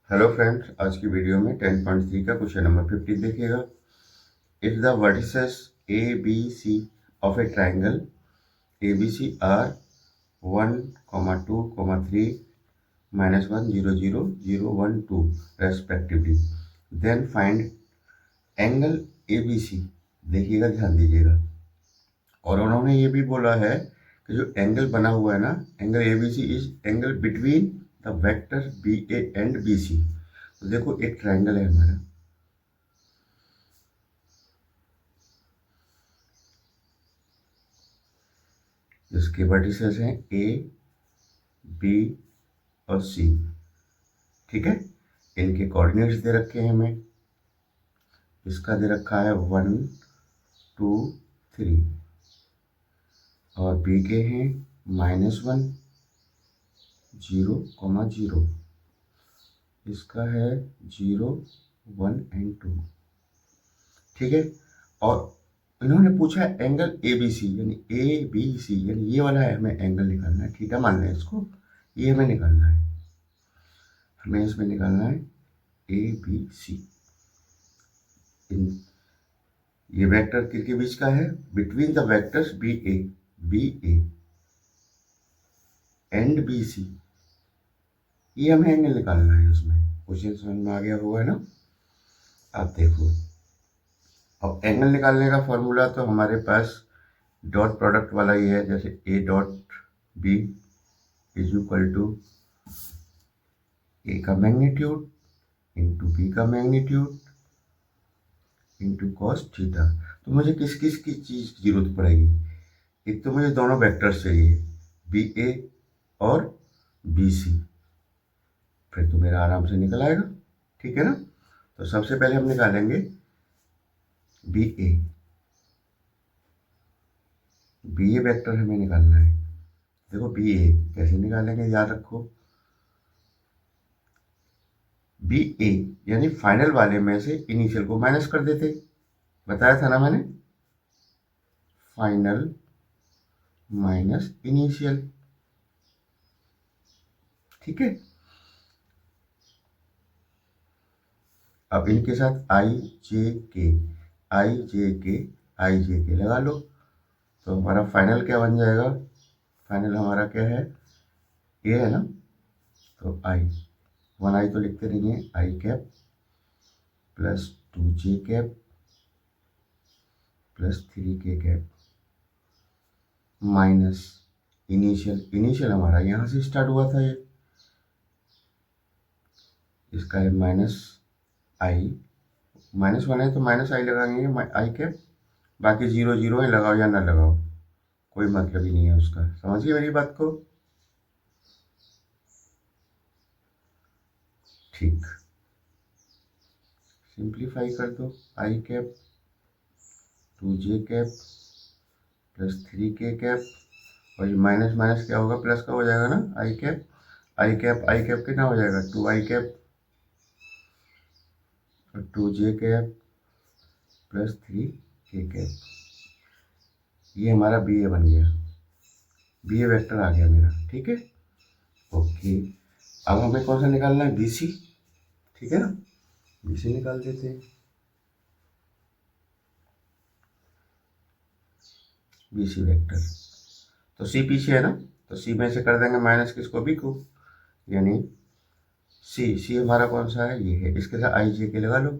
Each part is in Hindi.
हेलो फ्रेंड्स, आज की वीडियो में 10.3 का क्वेश्चन नंबर 15 देखिएगा। If the vertices A B C of a triangle A B C are 1,2,3 -1 0 0 0 1 2 respectively, then find angle A B C. देखिएगा, ध्यान दीजिएगा। और उन्होंने ये भी बोला है कि जो एंगल बना हुआ है ना, angle A B C is angle between the vector B A and B C. तो देखो, एक ट्राइंगल है हमारा, जिसके वर्टिसेस हैं ए बी और सी। ठीक है, इनके कोऑर्डिनेट्स दे रखे हैं हमें। इसका दे रखा है 1 2 3 और बी के हैं -1 0 0। इसका है 0 1 एंड 2। ठीक है, और इन्होंने पूछा है एंगल ए बी सी, यानी ए बी सी, यानी ये वाला है, हमें एंगल निकालना है। ठीक है, मान लें इसको, ये हमें निकालना है। हमें इसमें निकालना है ए बी सी। इन ये वेक्टर किसके बीच का है? Between the vectors B A and B C. ये हमें एंगल निकालना है। उसमें क्वेश्चन समझ में आ गया होगा ना। आप देखो, अब एंगल निकालने का फॉर्मूला तो हमारे पास डॉट प्रोडक्ट वाला ही है। जैसे A dot B is equal to A का मैग्नीट्यूड इंटू बी का मैग्नीट्यूड इंटू कॉस थीटा। तो मुझे किस किस की चीज़ की जरूरत पड़ेगी? एक तो मुझे दोनों वेक्टर्स चाहिए, बी ए और बी सी। फिर तो मेरा आराम से निकल आएगा। ठीक है ना। तो सबसे पहले हम निकालेंगे बी ए। बी ए वेक्टर हमें निकालना है। देखो, बी ए कैसे निकालेंगे, याद रखो। बी ए यानी फाइनल वाले में से इनिशियल को माइनस कर देते, बताया था ना मैंने। Final minus initial. ठीक है, अब इनके साथ आई जे के लगा लो। तो हमारा फाइनल क्या बन जाएगा? फाइनल हमारा क्या है? ए है ना। तो आई, 1 आई तो लिखते नहीं है, आई कैप प्लस 2 जे कैप प्लस 3 के कैप माइनस इनिशियल हमारा यहाँ से स्टार्ट हुआ था। ये इसका है माइनस आई, -1 है तो माइनस आई लगाएंगे, आई कैप। बाकी 0 0 है, लगाओ या ना लगाओ कोई मतलब ही नहीं है उसका। समझिए मेरी बात को। ठीक, सिंप्लीफाई कर दो। आई कैप 2 जे कैप प्लस 3 के कैप, और ये माइनस माइनस क्या होगा, प्लस का हो जाएगा ना। आई कैप कितना हो जाएगा? 2 आई कैप और 2 जे कैप प्लस 3 के कैप। ये हमारा बी ए बन गया, बी ए वेक्टर आ गया मेरा। ठीक है, ओके। अब हमें कौन सा निकालना है? B C. ठीक है ना, बी सी निकाल देते हैं। बी सी वेक्टर, तो सी पीछे है ना, तो सी में से कर देंगे माइनस किसको? बी को। यानी सी हमारा कौन सा है? ये है। इसके साथ आई जे के लगा लो।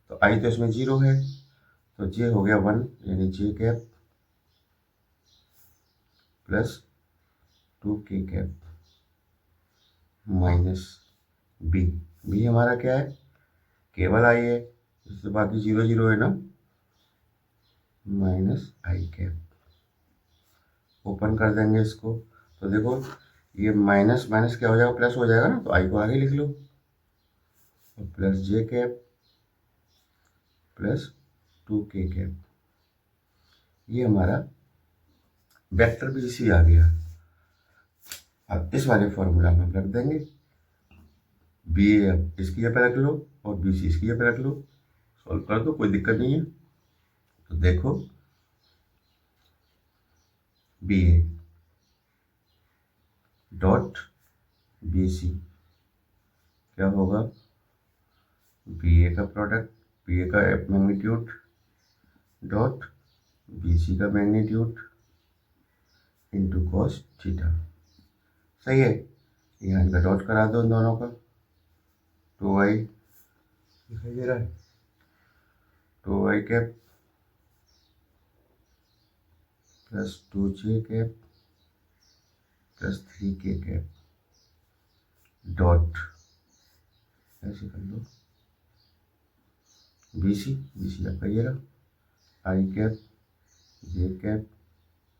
तो आई तो इसमें 0 है, तो जे हो गया 1, यानी जे कैप प्लस 2 के कैप माइनस बी। बी हमारा क्या है? केवल आई है, इससे बाकी 0 0 है ना। माइनस आई कैप, ओपन कर देंगे इसको। तो देखो, ये माइनस माइनस क्या हो जाएगा? प्लस हो जाएगा ना। तो आई को आगे लिख लो, और प्लस जे कैप प्लस 2 के कैप। ये हमारा वेक्टर भी इसी आ गया। अब इस वाले फॉर्मूला में हम रख देंगे बी ए, इसकी जगह पे रख लो, और बी सी इसकी जगह पे रख लो। सॉल्व कर दो, कोई दिक्कत नहीं है। तो देखो, B A dot B C क्या होगा, बी ए का प्रोडक्ट, बी ए का मैग्नीट्यूड डॉट बी सी का मैग्नीट्यूड इंटू कॉस थीटा। सही है, यहाँ इनका डॉट करा दो इन दोनों का, 2y दिखाई दे रहा है, 2y cap plus 2j cap plus 3k cap dot, ऐसे कर लो, BC आपका ये रहा, i cap j cap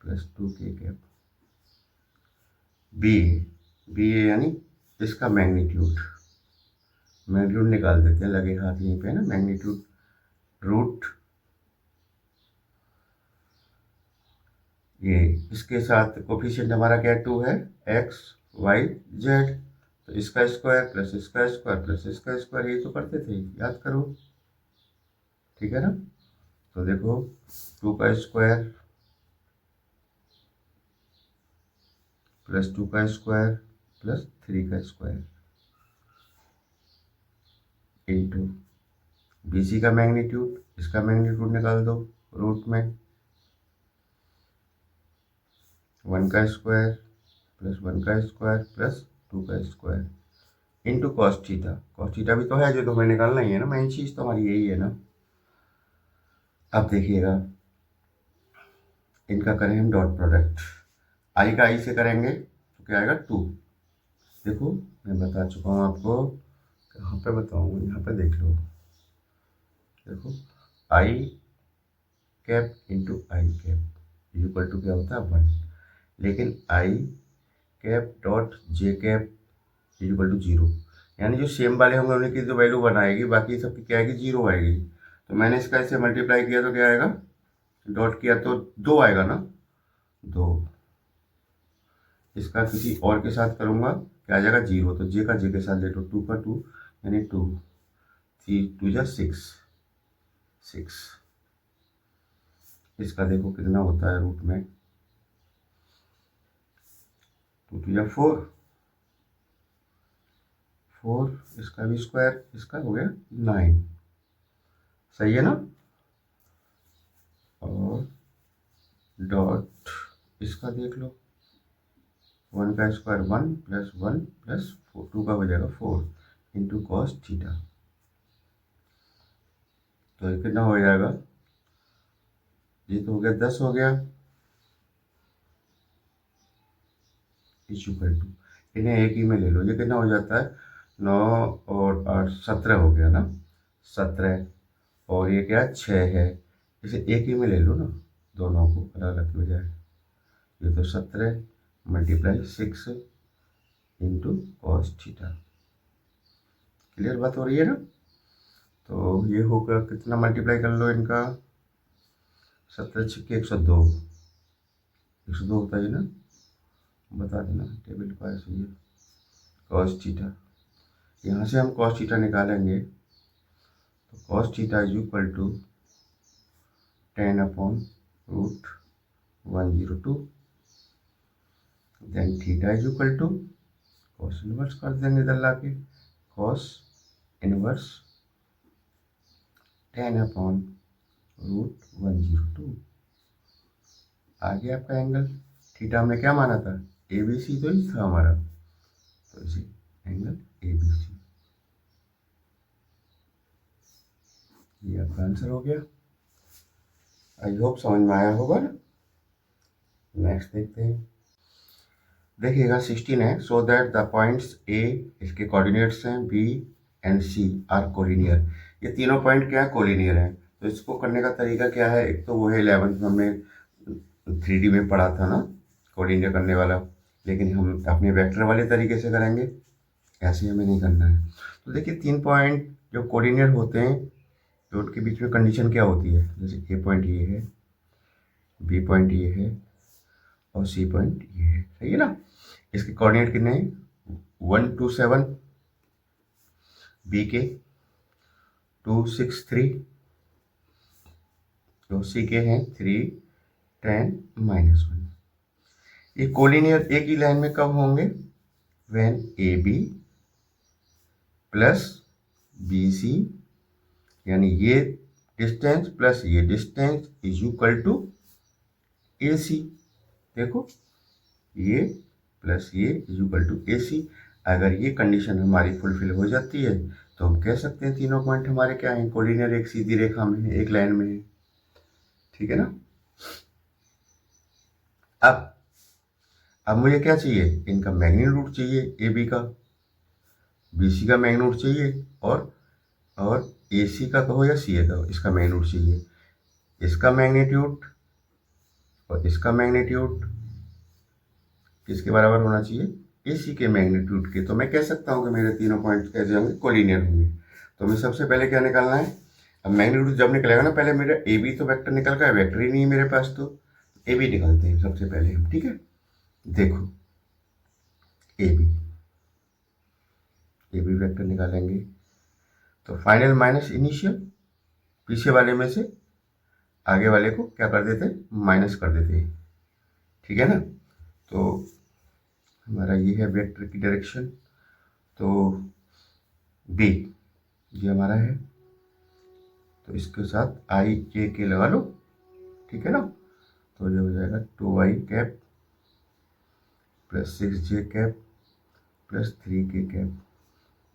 plus 2k cap B A यानी इसका मैग्नीट्यूड निकाल देते हैं, लगे हाथ यहीं पे ना, मैग्नीट्यूड रूट ये इसके साथ कोफिशिएंट हमारा क्या 2 है, x y z, तो इसका स्क्वायर प्लस इसका स्क्वायर प्लस इसका स्क्वायर, ये तो करते थे, याद करो, ठीक है ना। तो देखो 2 का स्क्वायर प्लस 2 का स्क्वायर प्लस 3 का स्क्वायर इंटू BC का मैग्नीट्यूड, इसका मैग्नीट्यूड निकाल दो रूट में 1 का स्क्वायर प्लस 1 का स्क्वायर प्लस 2 का स्क्वायर इंटू कॉस थीटा भी तो है जो तुम्हें निकालना ही है ना, मेन चीज़ तो हमारी यही है ना। अब देखिएगा, इनका करें हम डॉट प्रोडक्ट, आई का आई से करेंगे तो क्या आएगा 2। देखो मैं बता चुका हूँ आपको, कहाँ पे बताऊँ, यहाँ पे देख लो, देखो I cap into I cap equal to क्या होता है 1, लेकिन I cap dot J cap equal to 0, यानी जो सेम वाले होंगे उन्हीं की जो वैल्यू बनाएगी, बाकी सबकी क्या आएगी 0 आएगी। तो मैंने इसका इससे मल्टीप्लाई किया तो क्या आएगा, डॉट किया तो 2 आएगा ना, 2, इसका किसी और के साथ करूँगा क्या आ जाएगा 0, तो जे का जे के साथ ले लो, 2 का 2 यानी 2, 3 2 6, इसका देखो कितना होता है रूट में, 2 2 4, इसका भी स्क्वायर, इसका हो गया 9, सही है ना। और डॉट इसका देख लो, 1 का स्क्वायर 1 प्लस 1 प्लस 4, 2 का हो जाएगा 4 इंटू कॉस थीटा, तो ये कितना हो जाएगा, ये तो हो गया 10 हो गया, इक्वल टू, इन्हें एक ही में ले लो, ये कितना हो जाता है 9 और 8 17 हो गया ना, 17, और ये क्या 6 है, इसे एक ही में ले लो ना, दोनों को अलग अलग की बजाय, ये तो 17 multiply 6 into cos theta, clear बात हो रही है ना। तो ये होगा कितना, मल्टीप्लाई कर लो इनका, 17 6 102, 102 होता है ना, बता देना टेबल पर ऐसे ही, कॉस थीटा, यहाँ से हम कॉस थीटा निकालेंगे, तो cos theta is equal to 10/√102, then theta is equal to cos inverse कर देंगे इधर ला के, कॉस इनवर्स 10/√102, आ गया आपका एंगल। थीटा हमने क्या माना था, ABC तो ही था हमारा, तो इसे एंगल ABC, ये आपका आंसर हो गया। आई होप समझ में आया होगा ना। नेक्स्ट देखते हैं, देखिएगा 16 है, so that the points A, इसके कोऑर्डिनेट्स हैं B and C are collinear, ये तीनों पॉइंट क्या है कोलिनियर हैं। तो इसको करने का तरीका क्या है, एक तो वो है 11th में हमने 3D में पढ़ा था ना कोलिनियर करने वाला, लेकिन हम अपने वेक्टर वाले तरीके से करेंगे, ऐसे हमें नहीं करना है। तो देखिए 3 पॉइंट जो कोलिनियर होते हैं तो उनके बीच में कंडीशन क्या होती है, जैसे ए पॉइंट ये है, बी पॉइंट ये है और सी पॉइंट ये है, सही है ना। इसके कोऑर्डिनेट कितने हैं, 1 2 7, बी के 2 6 3, तो सी के हैं 3 10 -1। ये कोलिनियर एक ही लाइन में कब होंगे, when A B plus B C, यानी ये डिस्टेंस प्लस ये distance is equal to A C. देखो ये प्लस ये is equal to A C. अगर ये कंडीशन हमारी फुलफिल हो जाती है तो हम कह सकते हैं तीनों पॉइंट हमारे क्या हैं, कोलिनियर, एक सीधी रेखा में है, एक लाइन में है। ठीक है ना। अब मुझे क्या चाहिए, इनका मैग्नीट्यूड चाहिए, ए बी का, बी सी का मैग्नीट्यूड चाहिए, और ए सी का कहो या सी ए का, इसका मैग्नीट्यूड चाहिए। इसका मैग्नीट्यूड और इसका मैग्नीट्यूड किसके बराबर होना चाहिए, ए सी के मैग्नीट्यूड के। तो मैं कह सकता हूँ कि मेरे तीनों पॉइंट कैसे होंगे, कोलिनियर होंगे। तो हमें सबसे पहले क्या निकालना है, अब मैग्नीट्यूड जब निकलेगा ना, पहले मेरा ए बी तो वेक्टर निकल गया, वेक्टर ही नहीं है मेरे पास, तो ए बी निकालते हैं सबसे पहले हम। ठीक है, देखो ए बी वेक्टर निकालेंगे तो फाइनल माइनस इनिशियल, पीछे वाले में से आगे वाले को क्या कर देते, माइनस कर देते। ठीक है ना। तो हमारा ये है वेक्टर की डायरेक्शन। तो बी ये हमारा है, तो इसके साथ आई जे के लगा लो। ठीक है ना। तो ये हो जाएगा 2i cap plus 6j cap plus 3k cap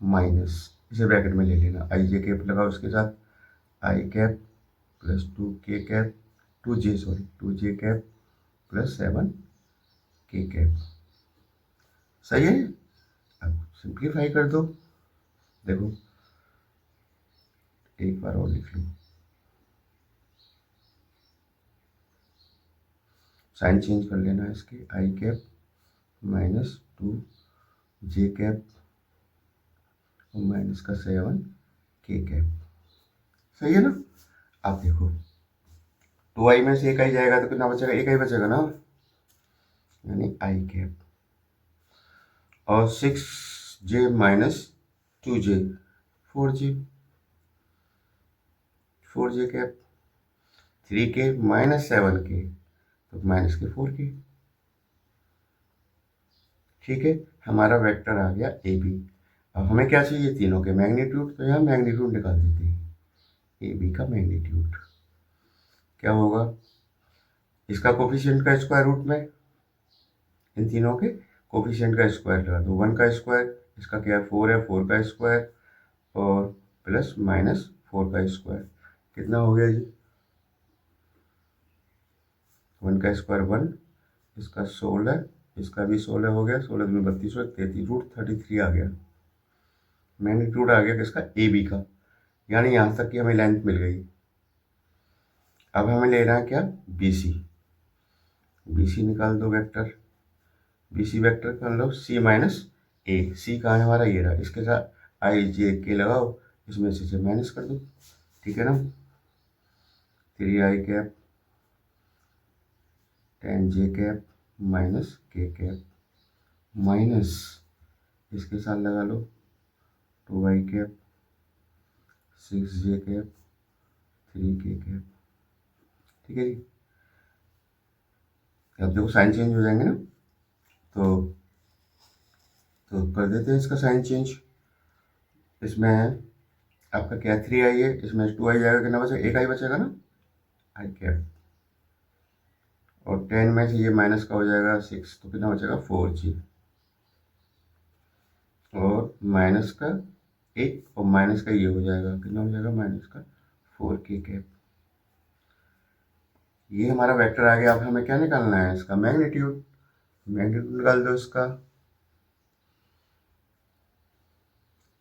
minus, इसे ब्रैकेट में ले लेना, आई जे कैप लगाओ उसके साथ, I cap plus 2k cap 2j cap plus 7k cap. सही है। अब सिंप्लीफाई कर दो, देखो एक बार और लिख लो, साइन चेंज कर लेना इसके, आई कैप माइनस 2j कैप और माइनस का 7k कैप। सही है ना। अब देखो 2i में से एक आई जाएगा तो कितना बचेगा, एक आई बचेगा ना, यानी आई कैप, और 6j minus 2j 4j cap, 3k minus 7k तो माइनस के 4k। ठीक है, हमारा वेक्टर आ गया ए बी। अब हमें क्या चाहिए, तीनों के मैग्नीट्यूड, तो यहाँ मैग्नीट्यूड निकाल देते हैं। ए बी का मैग्नीट्यूड क्या होगा, इसका कोफिशिएंट का स्क्वायर रूट में इन तीनों के कोफिशिएंट का स्क्वायर लगा दो, 1 का स्क्वायर, इसका क्या है 4 है, 4 का स्क्वायर और प्लस माइनस 4 का स्क्वायर, कितना हो गया जी, 1 का स्क्वायर 1, इसका 16, इसका भी 16 हो गया, 16 में 32 और 33, रूट 33 आ गया। मैग्नीट्यूड आ गया किसका, ए बी का, यानी यहाँ तक की हमें लेंथ मिल गई। अब हमें लेना है क्या, बी सी निकाल दो वेक्टर, बी सी वेक्टर कर लो सी माइनस ए, सी कहाँ है हमारा, ये रहा, इसके साथ आई जे के लगाओ, इसमें से माइनस कर दो। ठीक है ना, 3i cap 10j cap minus k cap minus, इसके साथ लगा लो 2i cap 6j cap 3k cap. ठीक है जी। अब देखो साइन चेंज हो जाएंगे ना, तो कर देते हैं इसका साइन चेंज। इसमें आपका क्या 3i है, इसमें 2i जाएगा, कितना बचेगा, एक आई बचेगा ना, आई कैप, और 10 में से ये माइनस का हो जाएगा 6, तो कितना बचेगा 4g, और माइनस का एक और माइनस का ये हो जाएगा, कितना हो जाएगा माइनस का 4k कैप। ये हमारा वेक्टर आ गया। अब हमें क्या निकालना है, इसका मैग्नीट्यूड, मैग्नीट्यूड निकाल दो इसका,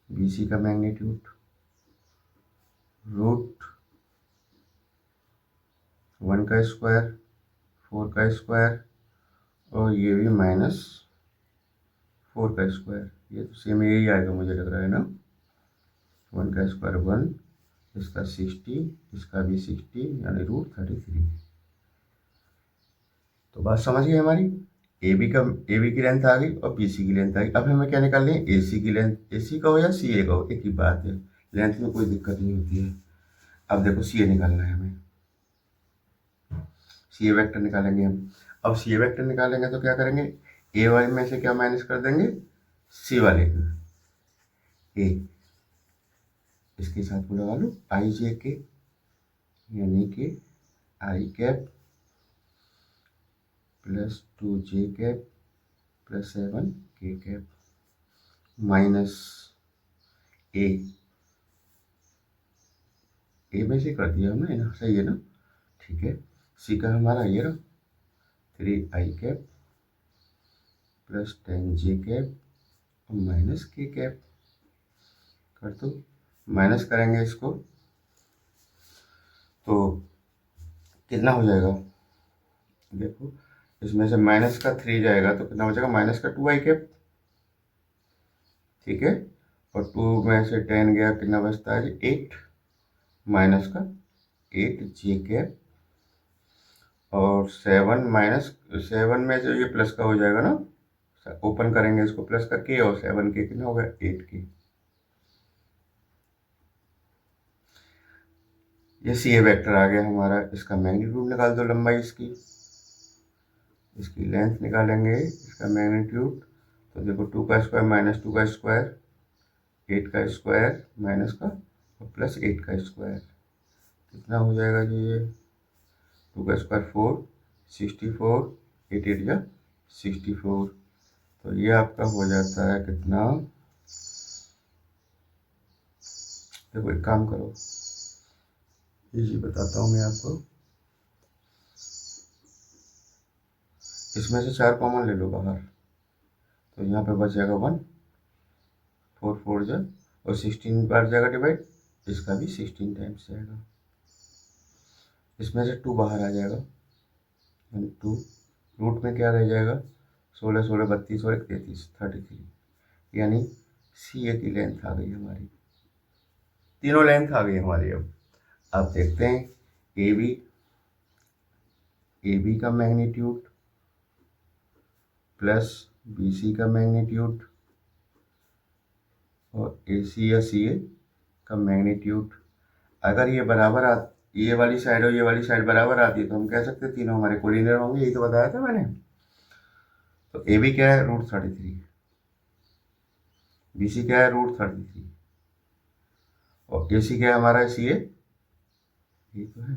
बी सी का मैग्नीट्यूड रूट 1 का स्क्वायर 4 का स्क्वायर और ये भी माइनस 4 का स्क्वायर, ये तो सेम यही आएगा मुझे लग रहा है ना, 1 का स्क्वायर 1, इसका 60, इसका भी 60, यानी रूट 33। तो बात समझ गई हमारी, ए बी की लेंथ आ गई और बी सी की लेंथ आ गई। अब हमें क्या निकालनी है, ए सी की लेंथ, ए सी का हो या सी ए का हो, एक ही बात है, लेंथ में कोई दिक्कत नहीं होती है। अब देखो सी ए निकालना है हमें, सी ए वेक्टर निकालेंगे हम। अब सी ए वेक्टर निकालेंगे तो क्या करेंगे, ए वाले में से क्या माइनस कर देंगे, सी वाले का ए, इसके साथ को लगा लो आई जे के, यानी कि आई कैप प्लस 2 जे कैप प्लस 7 के कैप माइनस ए में से कर दिया हमने ना, सही है ना। ठीक है, सी का हमारा ये रहा 3 आई कैप प्लस 10 जे कैप और माइनस के कैप। कर दो, माइनस करेंगे इसको तो कितना हो जाएगा, देखो इसमें से माइनस का 3 जाएगा तो कितना हो जाएगा, माइनस का 2 आई कैप। ठीक है, और 2 में से 10 गया, कितना बचता है 8, माइनस का 8 जे कैप और 7 माइनस 7 में से ये प्लस का हो जाएगा ना, ओपन करेंगे इसको प्लस का के और 7 के कितना हो गया 8 के। ये सी ए वेक्टर आ गया हमारा। इसका मैग्नीट्यूड निकाल दो, लंबाई इसकी लेंथ निकालेंगे, इसका मैग्नीट्यूड। तो देखो 2 का स्क्वायर माइनस 2 का स्क्वायर 8 का स्क्वायर माइनस का और प्लस 8 का स्क्वायर कितना हो जाएगा जी, ये 2 का स्क्वायर 4 64 8 8 जा 64। तो ये आपका हो जाता है कितना, देखो एक काम करो, ये बताता हूँ मैं आपको, इसमें से 4 कॉमन ले लो बाहर, तो यहाँ पे बच जाएगा 1 4 4 जा और 16 बार जाएगा डिवाइड, इसका भी 16 टाइम्स जाएगा। इसमें से 2 बाहर आ जाएगा 2, रूट में क्या रह जाएगा 16 16 32 और 33 33, यानी सी ए की लेंथ आ गई हमारी, तीनों लेंथ आ गई हमारी। अब देखते हैं ए बी का मैग्नीट्यूड प्लस बी सी का मैग्नीट्यूड और ए सी या सी ए का मैग्नीट्यूड। अगर ये बराबर ये वाली साइड और ये वाली साइड बराबर आती है तो हम कह सकते हैं तीनों हमारे कोलिनियर होंगे, यही तो बताया था मैंने। तो ए बी क्या है √33, बी सी क्या है √33 और ए सी क्या है हमारा सी ए, ये तो है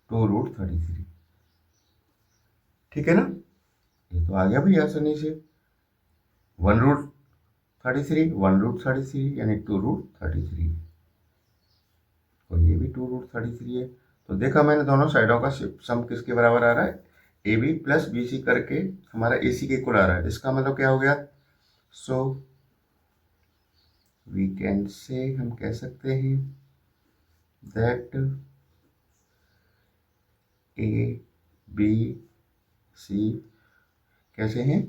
2√33। ठीक है ना, ये तो आ गया भाई आसानी से 1√33 1√33 यानी 2√33 और ये भी 2√33 है। तो देखा मैंने दोनों साइडों का सम किसके बराबर आ रहा है, A B plus B C करके हमारा ए सी के इक्वल आ रहा है। इसका मतलब क्या हो गया, सो वी कैन से, हम कह सकते हैं दैट ए बी सी कैसे हैं,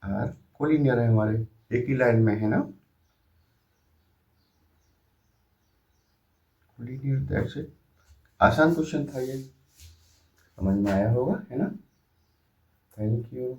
आर कोलिनियर है, हमारे एक ही लाइन में है ना, कोलिनियर। दैट्स इट, आसान क्वेश्चन था ये, समझ में आया होगा है ना। Thank you.